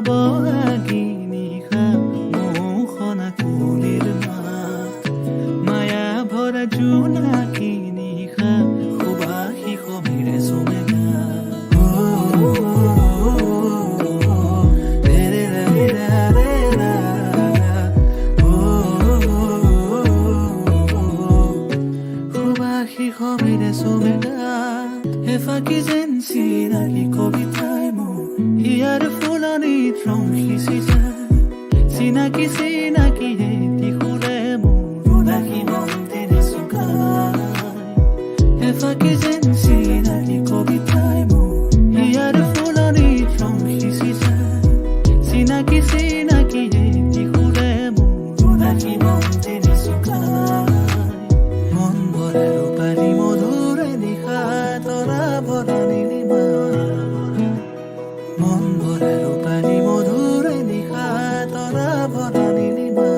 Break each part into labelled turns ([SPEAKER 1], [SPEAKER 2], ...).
[SPEAKER 1] বহাগী নিশা মৌসনা কুলিৰ মাত মায়া ভৰা জোনাকী নিশা সুবাসী সমীৰে চুমেগা সুবাসী সমীৰে চুমেগা এফাকি যেন চিনাকি কবিতাই মোৰ ইয়াৰ ফুলনিত ৰং সিঁচি যায় চিনাকি চিনাকি এটি সুৰে মোৰ ৰাখি মন্দিৰে চুকাই এফাকি যেন চিনাকি কবিতাই মোৰ ইয়াৰ ফুলনিত ৰং সিঁচি যায় চিনাকি চিনাকি এটি সুৰে মোৰ ৰাখি মন্দিৰে চুকাই মন ভৰা ৰূপালী মধুৰে নিশা তৰা ভৰা নীলিমা মন ভৰা ৰূপালী মধুৰে নিশা তৰা ভৰা নীলিমা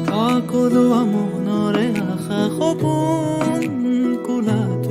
[SPEAKER 1] সকলো মনৰে আশা সপোন কোলাত